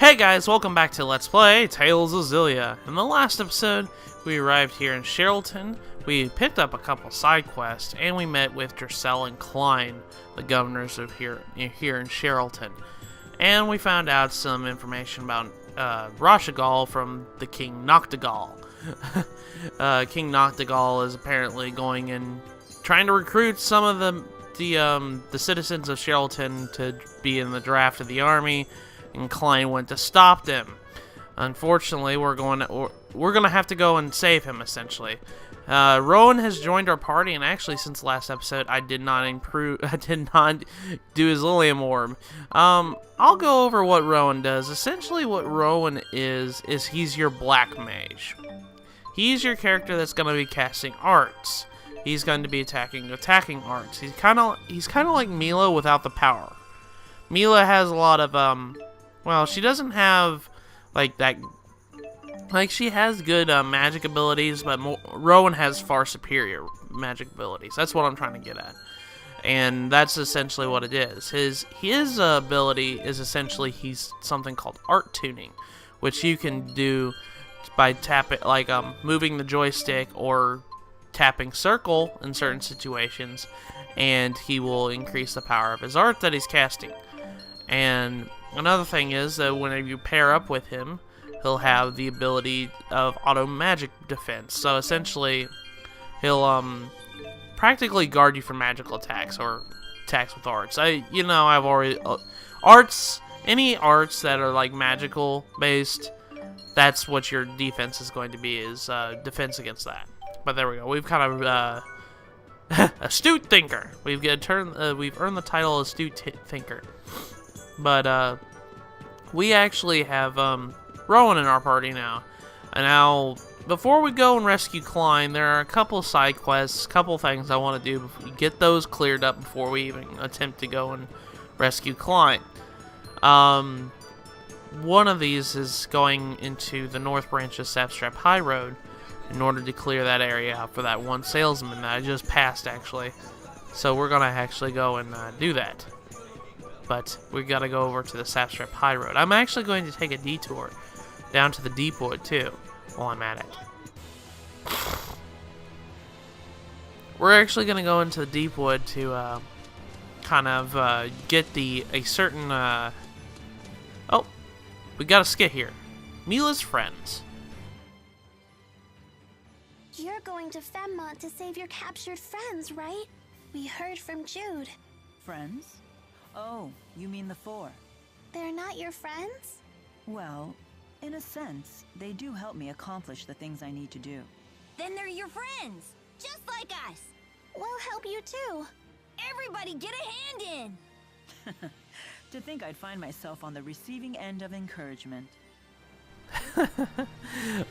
Hey guys, welcome back to Let's Play Tales of Xillia. In the last episode, we arrived here in Sherrilton, we picked up a couple side quests, and we met with Dressel and Klein, the governors of here in Sherrilton. And we found out some information about Rashagal from the King Noctigal. King Noctigal is apparently going and trying to recruit some of the citizens of Sherrilton to be in the draft of the army, and Klein went to stop them. Unfortunately, we're gonna have to go and save him. Essentially, Rowan has joined our party, and actually, since last episode, I did not do his Lilium Orb. I'll go over what Rowan does. Essentially, what Rowan is he's your black mage. He's your character that's gonna be casting arts. He's going to be attacking arts. He's kind of like Mila without the power. Mila has a lot of well, she doesn't have like that. Like, she has good magic abilities, but Rowan has far superior magic abilities. That's what I'm trying to get at, and that's essentially what it is. His ability is essentially he's something called art tuning, which you can do by moving the joystick or tapping circle in certain situations, and he will increase the power of his art that he's casting. And another thing is that whenever you pair up with him, he'll have the ability of auto magic defense. So essentially, he'll practically guard you from magical attacks or attacks with arts. I've already any arts that are like magical based. That's what your defense is going to be, is defense against that. But there we go. We've kind of astute thinker. We've earned the title astute thinker. But we actually have Rowan in our party now. And now, before we go and rescue Klein, there are a couple of side quests, a couple of things I want to do. Get those cleared up before we even attempt to go and rescue Klein. One of these is going into the North Branch of Sapstrap High Road in order to clear that area out for that one salesman that I just passed, actually. So we're going to actually go and do that. But we got to go over to the Sapstrap High Road. I'm actually going to take a detour down to the Deepwood, too, while I'm at it. We're actually going to go into the Deepwood to kind of get a certain... Oh, we got a skit here. Mila's friends. You're going to Femmont to save your captured friends, right? We heard from Jude. Friends? Oh, you mean the four? They're not your friends? Well, in a sense, they do help me accomplish the things I need to do. Then they're your friends, just like us. We'll help you too. Everybody get a hand in. To think I'd find myself on the receiving end of encouragement.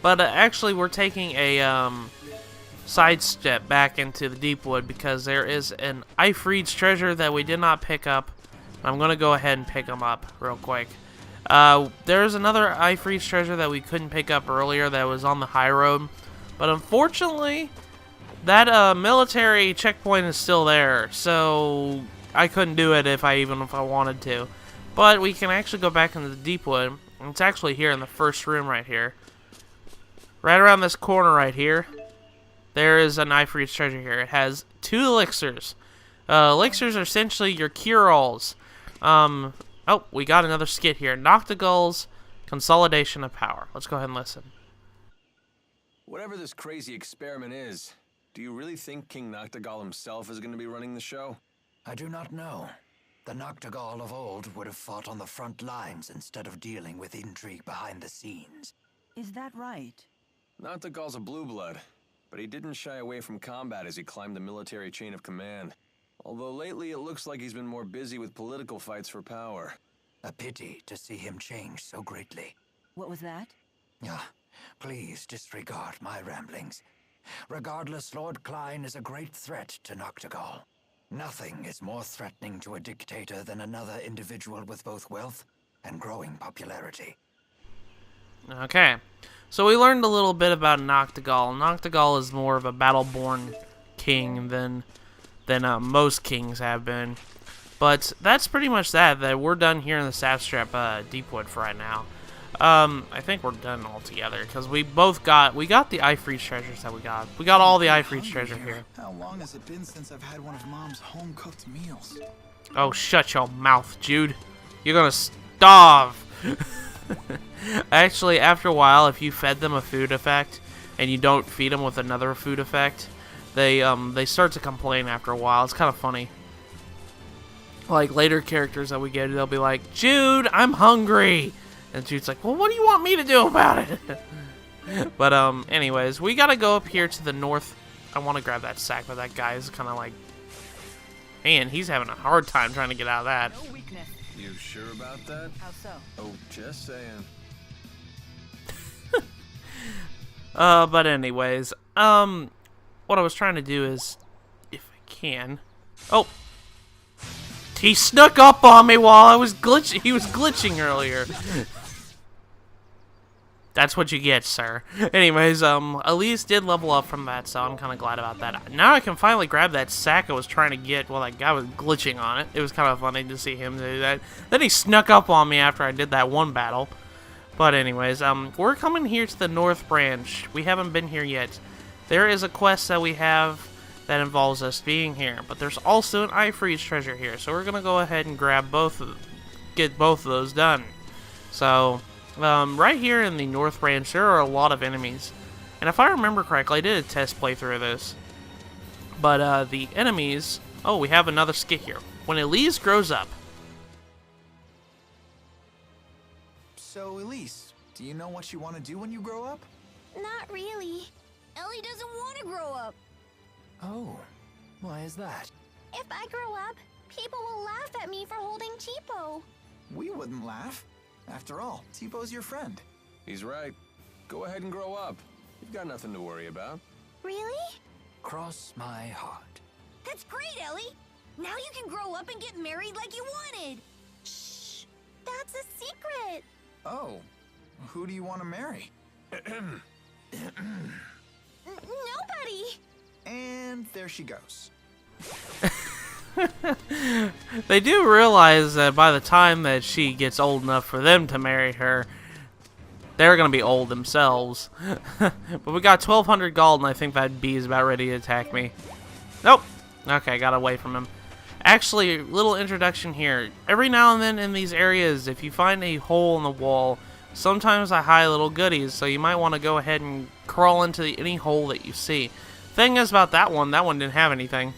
But actually, we're taking a sidestep back into the Deepwood because there is an Ifreed's treasure that we did not pick up. I'm going to go ahead and pick them up real quick. There's another Ifreed's treasure that we couldn't pick up earlier that was on the high road. But unfortunately, that military checkpoint is still there. So I couldn't do it if I wanted to. But we can actually go back into the Deepwood. It's actually here in the first room right here. Right around this corner right here, there is an Ifreed's treasure here. It has 2 elixirs. Elixirs are essentially your cure-alls. Oh, we got another skit here. Noctigal's Consolidation of Power. Let's go ahead and listen. Whatever this crazy experiment is, do you really think King Noctigal himself is going to be running the show? I do not know. The Noctigal of old would have fought on the front lines instead of dealing with intrigue behind the scenes. Is that right? Noctigal's a blue blood, but he didn't shy away from combat as he climbed the military chain of command. Although lately it looks like he's been more busy with political fights for power. A pity to see him change so greatly. What was that? Ah, please disregard my ramblings. Regardless, Lord Klein is a great threat to Noctigal. Nothing is more threatening to a dictator than another individual with both wealth and growing popularity. Okay, so we learned a little bit about Noctigal. Noctigal is more of a battle-born king than most kings have been. But that's pretty much that we're done here in the Sapstrap Deepwood for right now. I think we're done altogether because we got the iFreeze treasures that we got. We got all the iFreeze treasure here. How long has it been since I've had one of Mom's home-cooked meals? Oh, shut your mouth, Jude. You're gonna starve. Actually, after a while, if you fed them a food effect and you don't feed them with another food effect, they start to complain after a while. It's kind of funny. Like later characters that we get, they'll be like, "Jude, I'm hungry," and Jude's like, "Well, what do you want me to do about it?" But anyways, we gotta go up here to the north. I want to grab that sack, but that guy is kind of like, man, he's having a hard time trying to get out of that. No weakness. You sure about that? How so? Oh, just saying. But anyways, what I was trying to do is, if I can, oh, he snuck up on me while I was glitching. He was glitching earlier. That's what you get, sir. Anyways, Elise did level up from that, so I'm kind of glad about that. Now I can finally grab that sack I was trying to get while that guy was glitching on it. It was kind of funny to see him do that. Then he snuck up on me after I did that one battle. But anyways, we're coming here to the North Branch. We haven't been here yet. There is a quest that we have that involves us being here, but there's also an iFreeze treasure here, so we're gonna go ahead and grab get both of those done. So, right here in the North Branch, there are a lot of enemies, and if I remember correctly, I did a test playthrough of this. But the enemies, oh, we have another skit here. When Elise grows up. So, Elise, do you know what you want to do when you grow up? Not really. Ellie doesn't want to grow up. Oh, why is that? If I grow up, people will laugh at me for holding Tipo. We wouldn't laugh. After all, Tipo's your friend. He's right. Go ahead and grow up. You've got nothing to worry about. Really? Cross my heart. That's great, Ellie. Now you can grow up and get married like you wanted. Shh. That's a secret. Oh, who do you want to marry? Nobody. And there she goes. They do realize that by the time that she gets old enough for them to marry her, they're going to be old themselves. But we got 1,200 gold, and I think that bee is about ready to attack me. Nope. Okay, got away from him. Actually, little introduction here. Every now and then in these areas, if you find a hole in the wall, sometimes I hide little goodies, so you might want to go ahead and crawl into any hole that you see. Thing is about that one didn't have anything.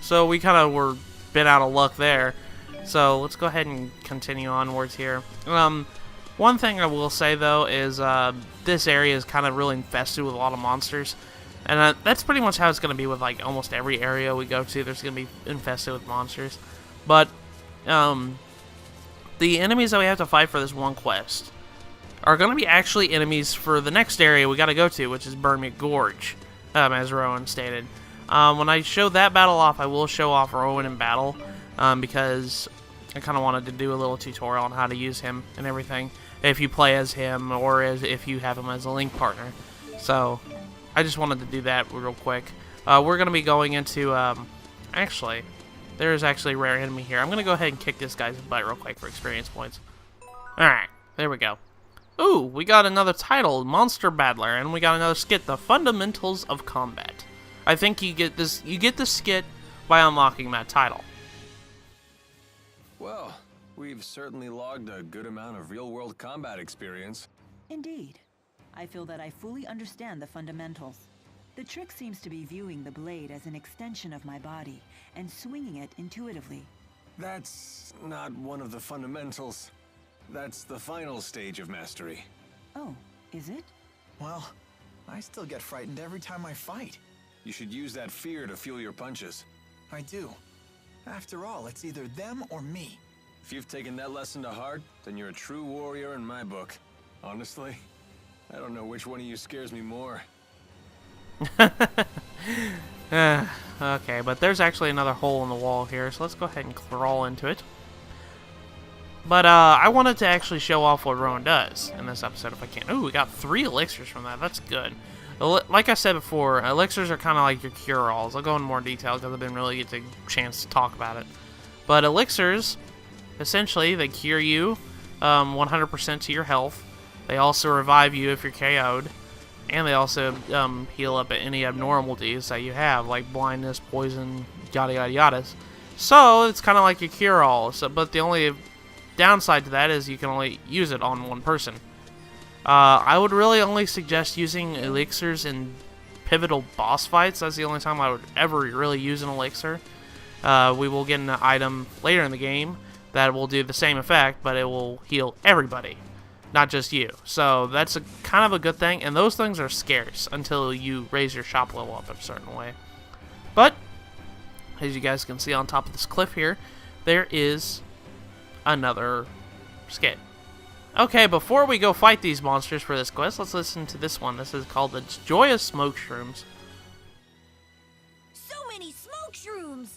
So we kind of were been out of luck there. So let's go ahead and continue onwards here. One thing I will say though is this area is kind of really infested with a lot of monsters. And that's pretty much how it's going to be with like almost every area we go to. There's going to be infested with monsters. But the enemies that we have to fight for this one quest are going to be actually enemies for the next area we got to go to, which is Burmia Gorge, as Rowan stated. When I show that battle off, I will show off Rowan in battle, because I kind of wanted to do a little tutorial on how to use him and everything, if you play as him or if you have him as a link partner. So, I just wanted to do that real quick. We're going to be going into, actually, there is actually a rare enemy here. I'm going to go ahead and kick this guy's butt real quick for experience points. Alright, there we go. Ooh, we got another title, Monster Battler, and we got another skit, The Fundamentals of Combat. I think you get this skit by unlocking that title. Well, we've certainly logged a good amount of real-world combat experience. Indeed. I feel that I fully understand the fundamentals. The trick seems to be viewing the blade as an extension of my body and swinging it intuitively. That's not one of the fundamentals. That's the final stage of mastery. Oh, is it? Well, I still get frightened every time I fight. You should use that fear to fuel your punches. I do. After all, it's either them or me. If you've taken that lesson to heart, then you're a true warrior in my book. Honestly, I don't know which one of you scares me more. Okay, but there's actually another hole in the wall here, so let's go ahead and crawl into it. But I wanted to actually show off what Rowan does in this episode if I can. Ooh, we got 3 elixirs from that. That's good. Like I said before, elixirs are kind of like your cure-alls. I'll go into more detail because I didn't really get the chance to talk about it. But elixirs, essentially, they cure you 100% to your health. They also revive you if you're KO'd. And they also heal up any abnormalities that you have, like blindness, poison, yada yada yada. So it's kind of like a cure-all. But the only downside to that is you can only use it on one person. I would really only suggest using elixirs in pivotal boss fights. That's the only time I would ever really use an elixir. We will get an item later in the game that will do the same effect, but it will heal everybody, not just you. So that's kind of a good thing, and those things are scarce until you raise your shop level up a certain way. But as you guys can see on top of this cliff here, there is another skit. Okay, before we go fight these monsters for this quest, let's listen to this one. This is called the Joyous Smoke Shrooms. So many smoke shrooms!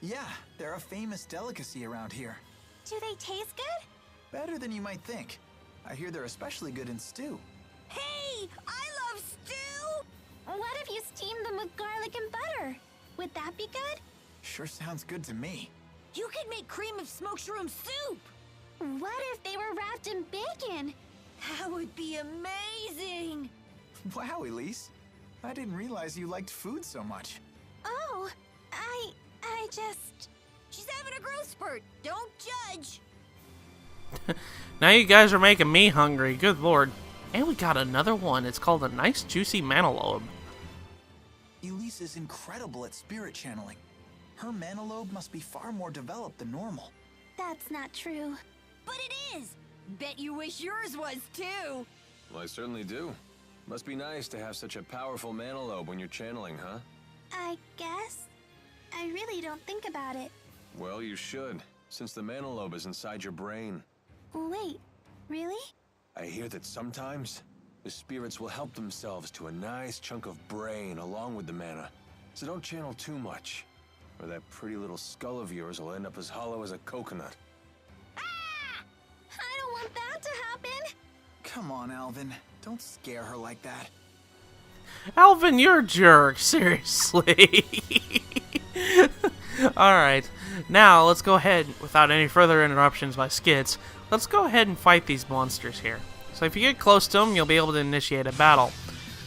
Yeah, they're a famous delicacy around here. Do they taste good? Better than you might think. I hear they're especially good in stew. Hey, I love stew! What if you steam them with garlic and butter? Would that be good? Sure sounds good to me. You could make cream of smoke shroom soup! What if they were wrapped in bacon? That would be amazing! Wow, Elise. I didn't realize you liked food so much. Oh, I just... She's having a growth spurt. Don't judge. Now you guys are making me hungry. Good lord. And we got another one. It's called a nice juicy manalobe. Elise is incredible at spirit channeling. Her manalobe must be far more developed than normal. That's not true. But it is. Bet you wish yours was too. Well, I certainly do. Must be nice to have such a powerful manalobe when you're channeling, huh? I guess. I really don't think about it. Well, you should, since the manalobe is inside your brain. Wait, really? I hear that sometimes the spirits will help themselves to a nice chunk of brain along with the mana. So don't channel too much, or that pretty little skull of yours will end up as hollow as a coconut. I don't want that to happen. Come on, Alvin. Don't scare her like that. Alvin, you're a jerk. Seriously. Alright. Now, let's go ahead, without any further interruptions by skits, let's go ahead and fight these monsters here. So if you get close to them, you'll be able to initiate a battle.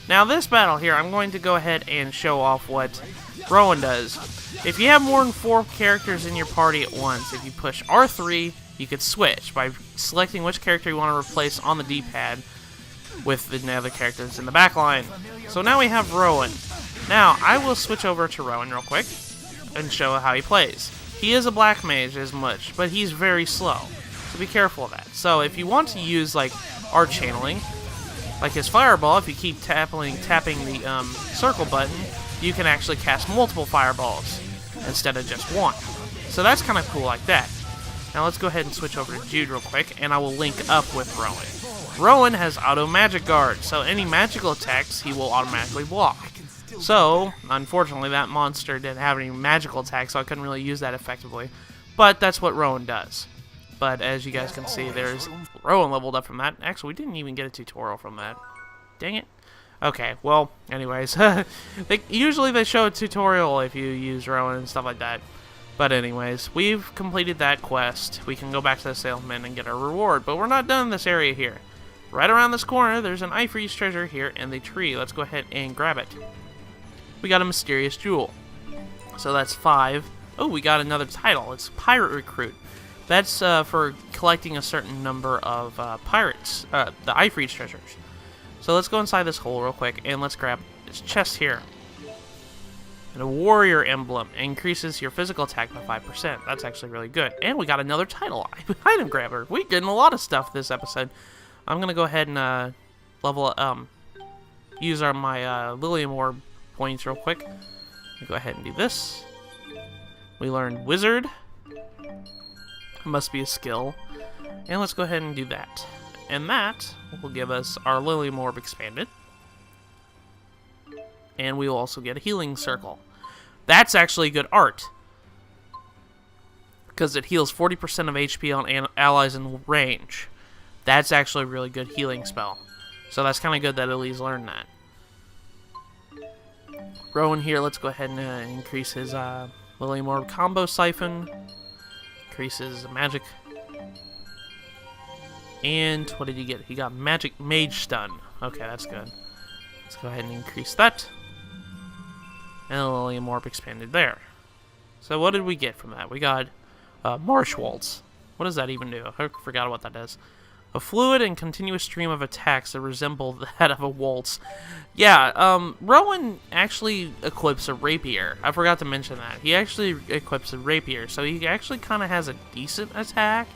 Now, this battle here, I'm going to go ahead and show off what Rowan does. If you have more than 4 characters in your party at once, if you push R3, you could switch by selecting which character you want to replace on the D-pad with the other characters in the back line. So now we have Rowan. Now, I will switch over to Rowan real quick and show how he plays. He is a black mage as much, but he's very slow, so be careful of that. So if you want to use like art channeling, like his fireball, if you keep tapping the circle button, you can actually cast multiple fireballs instead of just one. So that's kind of cool like that. Now let's go ahead and switch over to Jude real quick, and I will link up with Rowan. Rowan has auto magic guard, so any magical attacks he will automatically block. So, unfortunately, that monster didn't have any magical attacks, so I couldn't really use that effectively. But that's what Rowan does. But as you guys can see, there's Rowan leveled up from that. Actually, we didn't even get a tutorial from that. Dang it. Okay, well, anyways. Usually they show a tutorial if you use Rowan and stuff like that. But anyways, we've completed that quest. We can go back to the salesman and get our reward. But we're not done in this area here. Right around this corner, there's an Ifreeze treasure here in the tree. Let's go ahead and grab it. We got a mysterious jewel. So that's 5. Oh, we got another title. It's Pirate Recruit. That's for collecting a certain number of pirates, the Ifreeze treasures. So let's go inside this hole real quick, and let's grab this chest here. And a warrior emblem increases your physical attack by 5%. That's actually really good. And we got another title, item grabber. We're getting a lot of stuff this episode. I'm going to go ahead and use my Lilium Orb points real quick. Go ahead and do this. We learned Wizard. Must be a skill. And let's go ahead and do that. And that will give us our Lilium Orb expanded. And we will also get a healing circle. That's actually good art, because it heals 40% of HP on allies in range. That's actually a really good healing spell. So that's kind of good that Elise learned that. Rowan here, let's go ahead and increase his Lilium Orb combo siphon. Increases magic. And what did he get? He got magic mage stun. Okay, that's good. Let's go ahead and increase that. And the Lilium Orb expanded there. So what did we get from that? We got Marsh Waltz. What does that even do? I forgot what that is. A fluid and continuous stream of attacks that resemble that of a waltz. Yeah, Rowan actually equips a rapier. I forgot to mention that. He actually equips a rapier, so he actually kind of has a decent attack,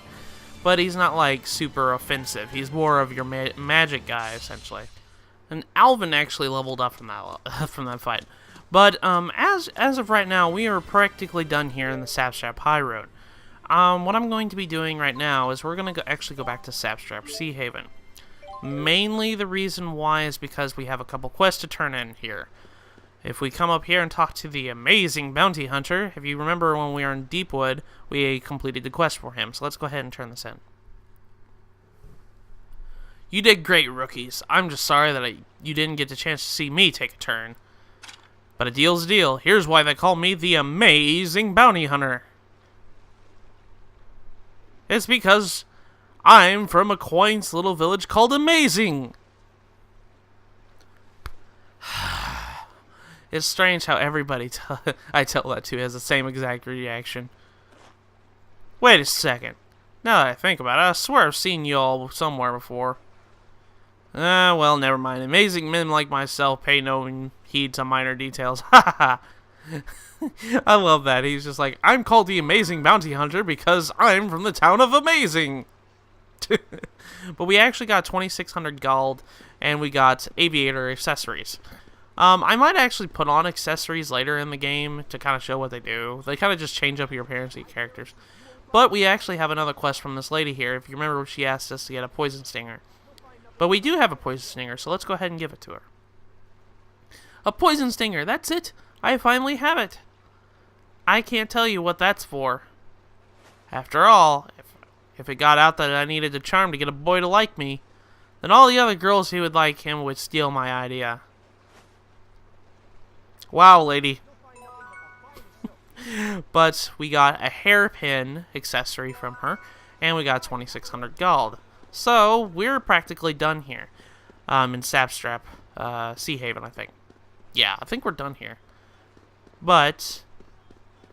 but he's not, like, super offensive. He's more of your magic guy, essentially. And Alvin actually leveled up from that fight. But as of right now, we are practically done here in the Sapstrap High Road. What I'm going to be doing right now is we're going to actually go back to Sapstrap Sea Haven. Mainly the reason why is because we have a couple quests to turn in here. If we come up here and talk to the amazing bounty hunter, if you remember when we were in Deepwood, we completed the quest for him. So let's go ahead and turn this in. You did great, rookies. I'm just sorry that you didn't get the chance to see me take a turn. But a deal's a deal. Here's why they call me the amazing bounty hunter. It's because I'm from a quaint little village called Amazing. It's strange how everybody I tell that to has the same exact reaction. Wait a second. Now that I think about it, I swear I've seen you all somewhere before. Well, never mind. Amazing men like myself pay no heed to minor details. Ha ha. I love that. He's just like, I'm called the Amazing Bounty Hunter because I'm from the town of Amazing. But we actually got 2,600 gold, and we got aviator accessories. I might actually put on accessories later in the game to kind of show what they do. They kind of just change up your appearance of your characters. But we actually have another quest from this lady here. If you remember, she asked us to get a poison stinger. But we do have a poison stinger, so let's go ahead and give it to her. A poison stinger, that's it. I finally have it. I can't tell you what that's for. After all, if it got out that I needed a charm to get a boy to like me, then all the other girls who would like him would steal my idea. Wow, lady. But we got a hairpin accessory from her, and we got 2,600 gold. So, we're practically done here. In Sapstrap, Sea Haven, I think. Yeah, I think we're done here. But,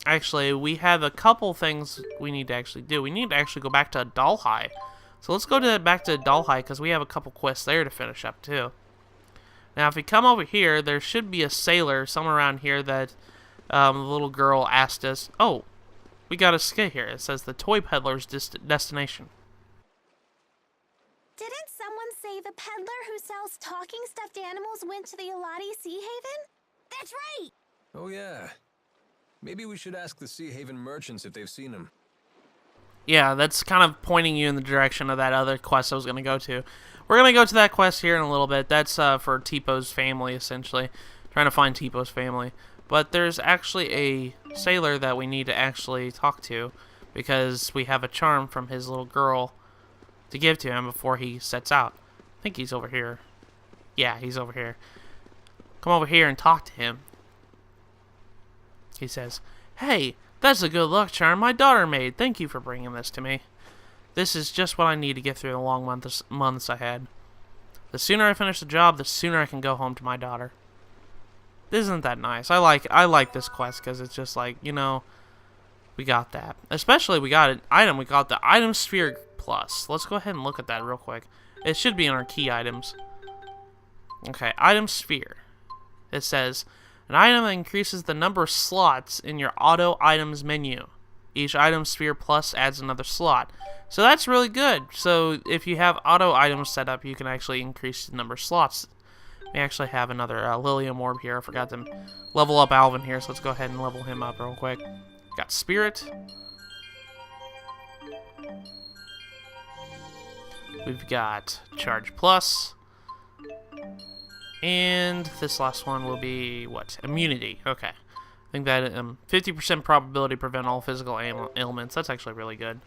actually, we have a couple things we need to actually do. We need to actually go back to Dalhai. So let's go back to Dalhai, because we have a couple quests there to finish up, too. Now, if we come over here, there should be a sailor somewhere around here that the little girl asked us. Oh, we got a skit here. It says the toy peddler's destination. Didn't someone say the peddler who sells talking stuffed animals went to the Alot Sea Haven? That's right! Oh yeah. Maybe we should ask the Sea Haven merchants if they've seen him. Yeah, that's kind of pointing you in the direction of that other quest I was going to go to. We're going to go to that quest here in a little bit. That's for Teepo's family, essentially. Trying to find Teepo's family. But there's actually a sailor that we need to actually talk to, because we have a charm from his little girl to give to him before he sets out. I think he's over here. Yeah, he's over here. Come over here and talk to him. He says, "Hey, that's a good luck charm my daughter made. Thank you for bringing this to me. This is just what I need to get through the long months ahead. The sooner I finish the job, the sooner I can go home to my daughter." Isn't that nice? I like this quest because it's just like, you know, we got that. Especially we got an item. We got the item sphere plus. Let's go ahead and look at that real quick. It should be in our key items. Okay, item sphere. It says, an item that increases the number of slots in your auto items menu. Each item sphere plus adds another slot. So that's really good. So if you have auto items set up, you can actually increase the number of slots. We actually have another Lilium Orb here. I forgot to level up Alvin here, so let's go ahead and level him up real quick. Got Spirit. We've got Charge Plus. And this last one will be, what? Immunity. Okay. I think that 50% probability to prevent all physical ailments. That's actually really good.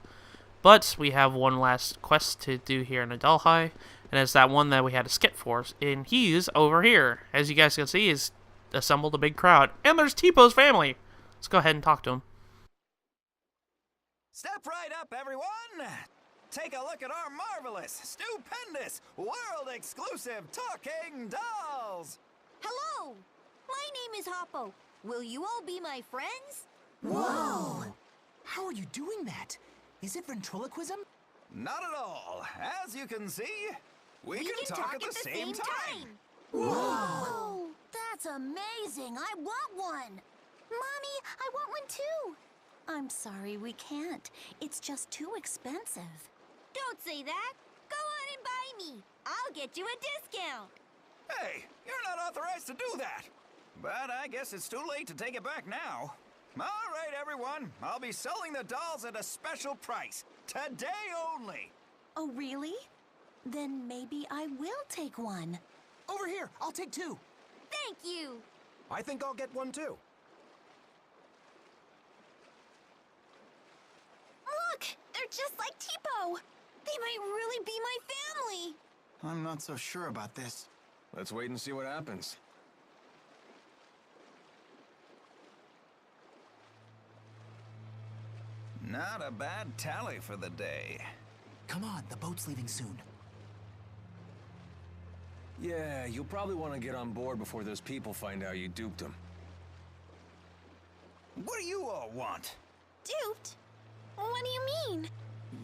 But we have one last quest to do here in Adalhai, and it's that one that we had to skip for, and he's over here. As you guys can see, he's assembled a big crowd. And there's Teepo's family. Let's go ahead and talk to him. Step right up, everyone. take a look at our marvelous, stupendous, world-exclusive talking dolls! Hello! My name is Hoppo. Will you all be my friends? Whoa! How are you doing that? Is it ventriloquism? Not at all. As you can see, we can talk at the same time. Whoa! That's amazing! I want one! Mommy, I want one too. I'm sorry, we can't. It's just too expensive. Don't say that! Go on and buy me! I'll get you a discount! Hey, you're not authorized to do that. But I guess it's too late to take it back now. All right, everyone. I'll be selling the dolls at a special price. Today only. Oh, really? Then maybe I will take one. Over here, I'll take 2. Thank you! I think I'll get one too. Look, they're just like Tipo. They might really be my family! I'm not so sure about this. Let's wait and see what happens. Not a bad tally for the day. Come on, the boat's leaving soon. Yeah, you'll probably want to get on board before those people find out you duped them. What do you all want? Duped? What do you mean?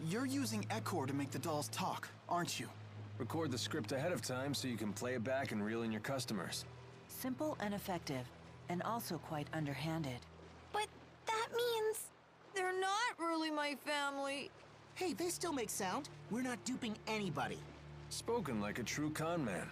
You're using Echor to make the dolls talk, aren't you? Record the script ahead of time so you can play it back and reel in your customers. Simple and effective, and also quite underhanded. But that means... They're not really my family. Hey, they still make sound. We're not duping anybody. Spoken like a true con man.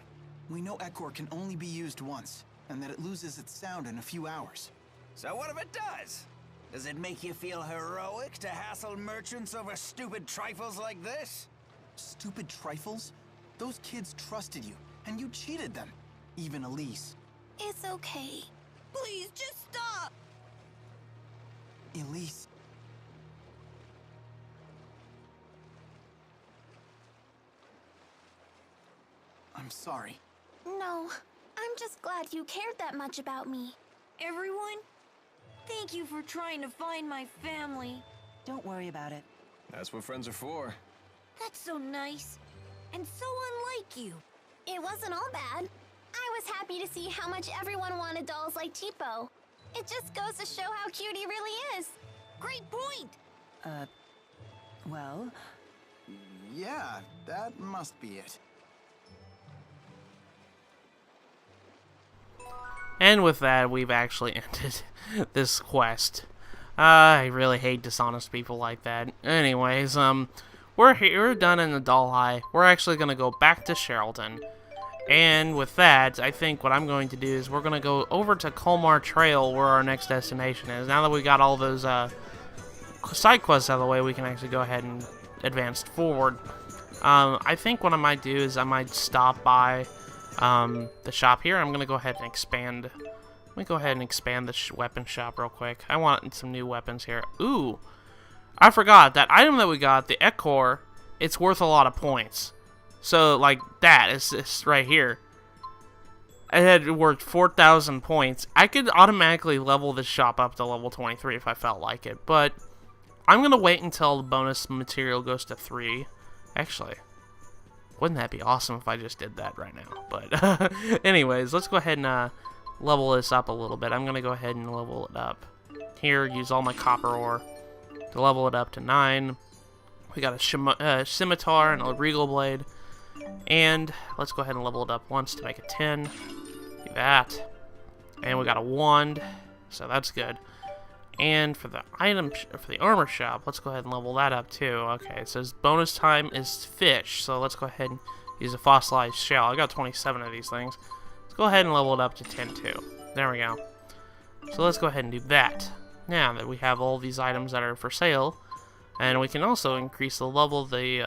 We know Echor can only be used once, and that it loses its sound in a few hours. So what if it does? Does it make you feel heroic to hassle merchants over stupid trifles like this? Stupid trifles? Those kids trusted you, and you cheated them. Even Elise. It's okay. Please, just stop! Elise. I'm sorry. No, I'm just glad you cared that much about me. Everyone, thank you for trying to find my family. Don't worry about it. That's what friends are for. That's so nice. And so unlike you. It wasn't all bad. I was happy to see how much everyone wanted dolls like Tipo. It just goes to show how cute he really is. Great point! Well, Yeah, that must be it. And with that, we've actually ended this quest. I really hate dishonest people like that. Anyways, we're here, we're done in the Doll High. We're actually gonna go back to Sherrilton. And with that, I think what I'm going to do is we're gonna go over to Culmar Trail, where our next destination is. Now that we got all those side quests out of the way, we can actually go ahead and advance forward. I think what I might do is I might stop by the shop here. I'm gonna go ahead and expand. Let me go ahead and expand the weapon shop real quick. I want some new weapons here. Ooh, I forgot that item that we got, the Echor. It's worth a lot of points. So like that is right here. It had worth 4,000 points. I could automatically level this shop up to level 23 if I felt like it, but I'm gonna wait until the bonus material goes to 3. Actually, wouldn't that be awesome if I just did that right now? But anyways, let's go ahead and level this up a little bit. I'm gonna go ahead and level it up here. Use all my copper ore to level it up to 9. We got a scimitar and a regal blade, and let's go ahead and level it up once to make it 10. Do that, and we got a wand, so that's good. And for the for the armor shop, let's go ahead and level that up too. Okay, it says bonus time is fish, so let's go ahead and use a fossilized shell. I got 27 of these things. Let's go ahead and level it up to 10 too. There we go. So let's go ahead and do that. Now that we have all these items that are for sale, and we can also increase the level of the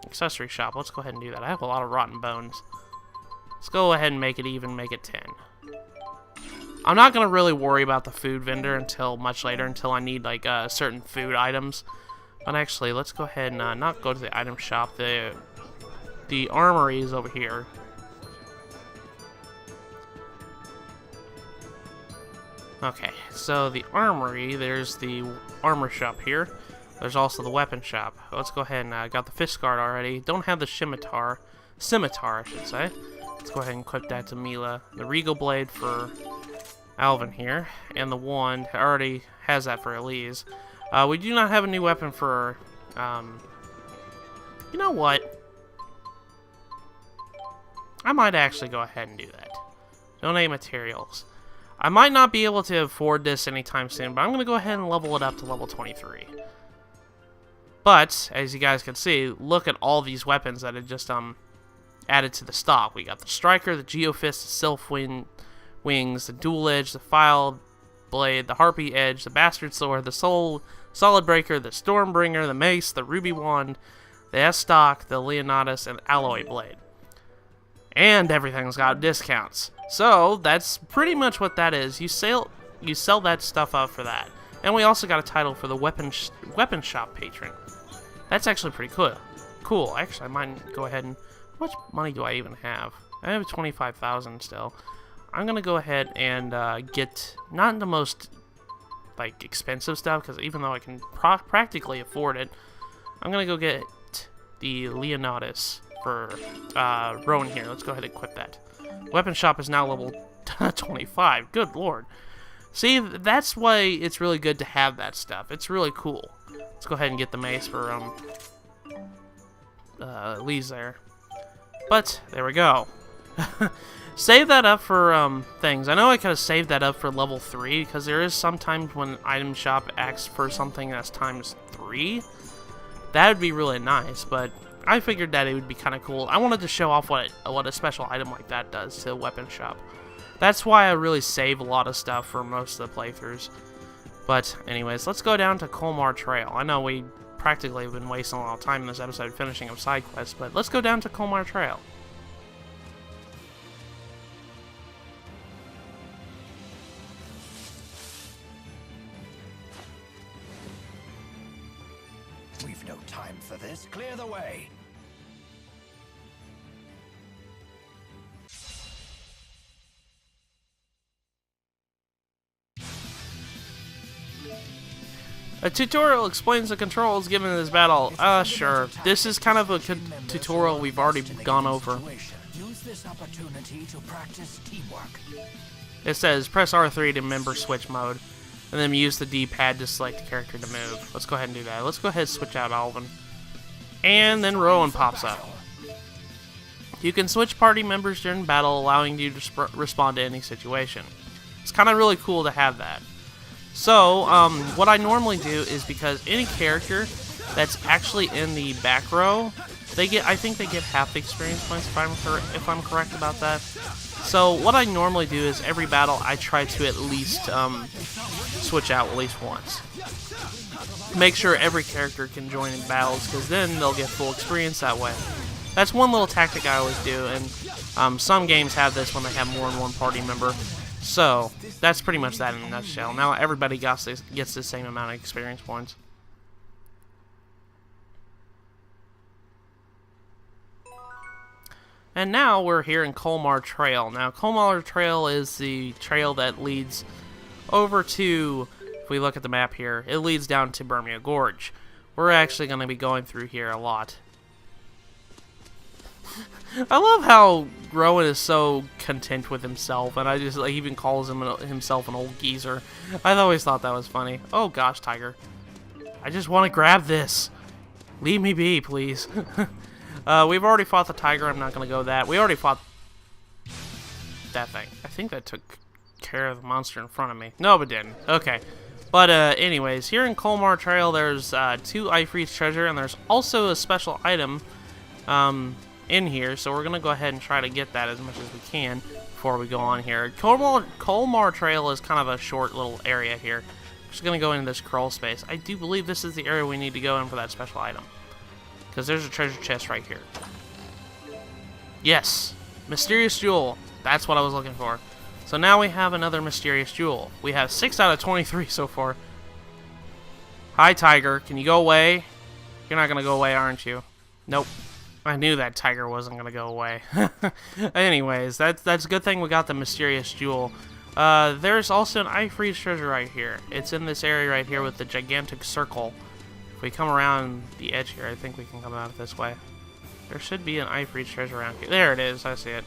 accessory shop. Let's go ahead and do that. I have a lot of rotten bones. Let's go ahead and make it even, make it 10. I'm not going to really worry about the food vendor until much later, until I need like certain food items. But actually, let's go ahead and not go to the item shop. The armory is over here. Okay, so the armory, there's the armor shop here. There's also the weapon shop. Let's go ahead and got the fish guard already. Don't have the scimitar, I should say. Let's go ahead and equip that to Mila. The regal blade for Alvin here, and the wand already has that for Elise. We do not have a new weapon for. You know what? I might actually go ahead and do that. Donate materials. I might not be able to afford this anytime soon, but I'm going to go ahead and level it up to level 23. But, as you guys can see, look at all these weapons that I just added to the stock. We got the Striker, the Geofist, the Sylph Wings, the Dual Edge, the File Blade, the Harpy Edge, the Bastard Sword, the Solid Breaker, the Stormbringer, the Mace, the Ruby Wand, the S-Stock, the Leonidas, and Alloy Blade. And everything's got discounts. So, that's pretty much what that is. You sell that stuff up for that. And we also got a title for the weapon shop patron. That's actually pretty cool. Actually, I might go ahead and... How much money do I even have? I have 25,000 still. I'm going to go ahead and get not the most like expensive stuff, because even though I can practically afford it, I'm going to go get the Leonidas for Rowan here. Let's go ahead and equip that. Weapon shop is now level 25. Good lord. See, that's why it's really good to have that stuff. It's really cool. Let's go ahead and get the mace for Lee's there. But there we go. Save that up for things. I know I could have saved that up for level 3, because there is sometimes when item shop asks for something that's times 3. That would be really nice, but I figured that it would be kind of cool. I wanted to show off what a special item like that does to the weapon shop. That's why I really save a lot of stuff for most of the playthroughs. But anyways, let's go down to Culmar Trail. I know we practically have been wasting a lot of time in this episode finishing up side quests, but let's go down to Culmar Trail. We've no time for this. Clear the way. A tutorial explains the controls given in this battle. Sure. This is kind of a tutorial we've already gone over. Use this opportunity to practice teamwork. It says press R3 to member switch mode, and then use the D-pad to select the character to move. Let's go ahead and do that. Let's go ahead and switch out Alvin. And then Rowan pops up. You can switch party members during battle, allowing you to respond to any situation. It's kind of really cool to have that. So, what I normally do is, because any character that's actually in the back row, I think they get half the experience points if I'm correct about that. So, what I normally do is every battle I try to at least switch out at least once. Make sure every character can join in battles, because then they'll get full experience that way. That's one little tactic I always do, and some games have this when they have more than one party member. So, that's pretty much that in a nutshell. Now everybody gets the same amount of experience points. And now we're here in Culmar Trail. Now, Culmar Trail is the trail that leads over to, if we look at the map here, it leads down to Burmia Gorge. We're actually going to be going through here a lot. I love how Rowan is so content with himself, and he even calls himself an old geezer. I've always thought that was funny. Oh gosh, Tiger. I just want to grab this. Leave me be, please. We've already fought the tiger. I'm not going to go that. We already fought that thing. I think that took care of the monster in front of me. No, it didn't. Okay. But anyways, here in Culmar Trail, there's 2 Ifrit's treasure, and there's also a special item in here, so we're going to go ahead and try to get that as much as we can before we go on here. Culmar Trail is kind of a short little area here. We're just going to go into this crawl space. I do believe this is the area we need to go in for that special item, because there's a treasure chest right here. Yes! Mysterious Jewel. That's what I was looking for. So now we have another Mysterious Jewel. We have 6 out of 23 so far. Hi, Tiger. Can you go away? You're not going to go away, aren't you? Nope. I knew that tiger wasn't going to go away. Anyways, that's a good thing we got the Mysterious Jewel. There's also an Ifrit's treasure right here. It's in this area right here with the gigantic circle. If we come around the edge here, I think we can come out this way. There should be an Ifrit treasure around here. There it is, I see it.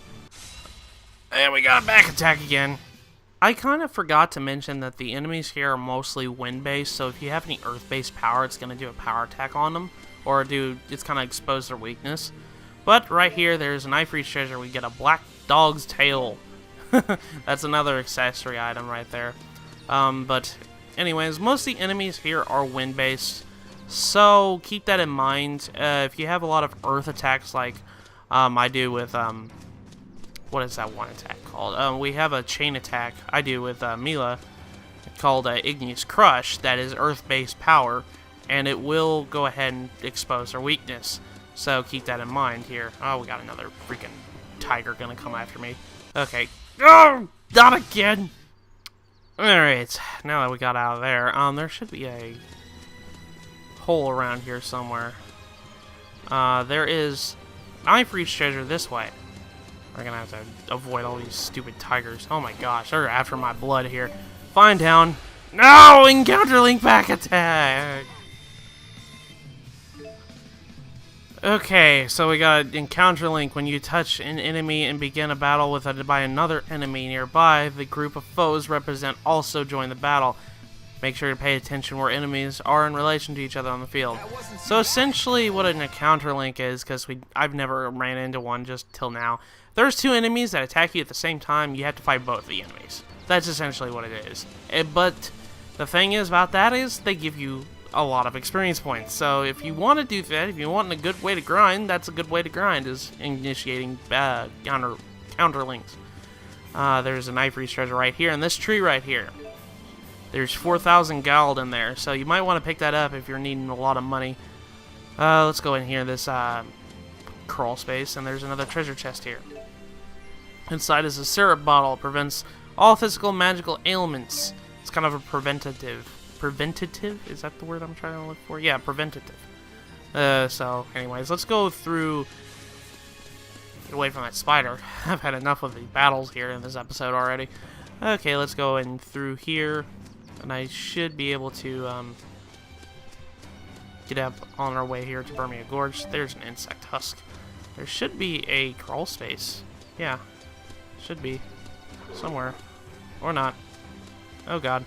And we got a back attack again. I kind of forgot to mention that the enemies here are mostly wind-based, so if you have any earth-based power, it's going to do a power attack on them, or it's kind of expose their weakness. But right here, there's an Ifrit treasure. We get a black dog's tail. That's another accessory item right there. But anyways, most of the enemies here are wind-based, so keep that in mind. If you have a lot of earth attacks like I do with... what is that one attack called? We have a chain attack I do with Mila called Igneous Crush that is earth-based power, and it will go ahead and expose their weakness. So keep that in mind here. Oh, we got another freaking tiger gonna come after me. Okay. Oh, not again! Alright, now that we got out of there, there should be a hole around here somewhere. There is an Ifrit treasure this way. We're gonna have to avoid all these stupid tigers. Oh my gosh, they're after my blood here. Find down. No! Encounter link back attack! Okay, so we got encounter link. When you touch an enemy and begin a battle by another enemy nearby, the group of foes represent also join the battle. Make sure to pay attention where enemies are in relation to each other on the field. So essentially what an encounter link is, because I've never ran into one just till now. There's two enemies that attack you at the same time, you have to fight both the enemies. That's essentially what it is. But the thing is about that is they give you a lot of experience points. So if you want to do that, if you want a good way to grind, that's a good way to grind, is initiating counter links. There's a Ifrit treasure right here in this tree right here. There's 4,000 gold in there, so you might want to pick that up if you're needing a lot of money. Let's go in here, this crawl space, and there's another treasure chest here. Inside is a syrup bottle. It prevents all physical and magical ailments. It's kind of a preventative. Preventative? Is that the word I'm trying to look for? Yeah, preventative. So, anyways, let's go through... Get away from that spider. I've had enough of the battles here in this episode already. Okay, let's go in through here. And I should be able to get up on our way here to Burmia Gorge. There's an insect husk. There should be a crawl space. Yeah, should be. Somewhere. Or not. Oh god.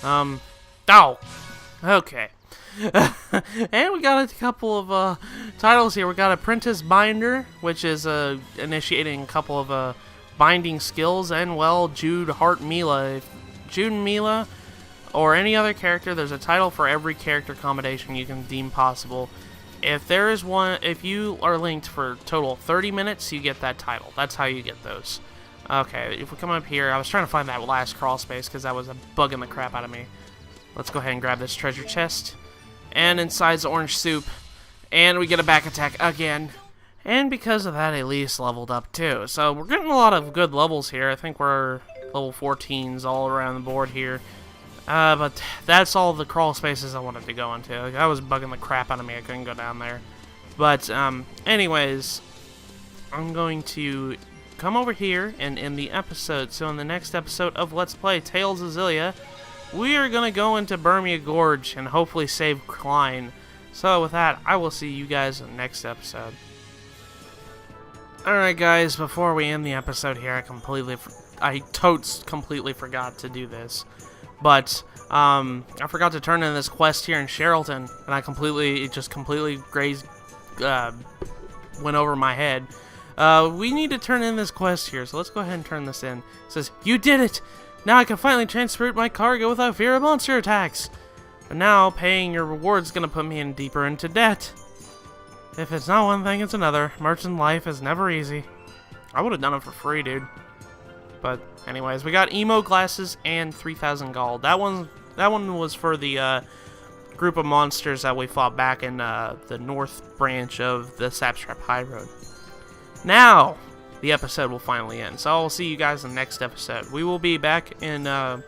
Oh! Okay. And we got a couple of titles here. We got Apprentice Binder, which is initiating a couple of binding skills, and well, Jude Hart Mila. If Jude and Mila or any other character, there's a title for every character combination you can deem possible. If there is one, if you are linked for a total of 30 minutes, you get that title. That's how you get those. Okay, if we come up here, I was trying to find that last crawl space because that was bugging the crap out of me. Let's go ahead and grab this treasure chest. And inside's orange soup. And we get a back attack again. And because of that, Elise leveled up too. So we're getting a lot of good levels here. I think we're level 14s all around the board here. But that's all the crawl spaces I wanted to go into. That was bugging the crap out of me. I couldn't go down there. But anyways, I'm going to come over here and end the episode. So in the next episode of Let's Play Tales of Xillia, we are going to go into Burmia Gorge and hopefully save Klein. So with that, I will see you guys in the next episode. Alright guys, before we end the episode here, I completely forgot to do this. But, I forgot to turn in this quest here in Sherrilton, and it just completely went over my head. We need to turn in this quest here, so let's go ahead and turn this in. It says, "You did it! Now I can finally transport my cargo without fear of monster attacks! But now, paying your reward is gonna put me deeper into debt. If it's not one thing, it's another. Merchant life is never easy." I would have done it for free, dude. But anyways, we got emo glasses and 3,000 gold. That one was for the group of monsters that we fought back in the north branch of the Sapstrap High Road. Now, the episode will finally end. So I'll see you guys in the next episode. We will be back in the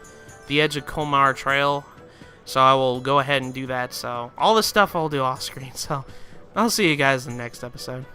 edge of Culmar Trail. So I will go ahead and do that. So all this stuff I'll do off screen. So I'll see you guys in the next episode.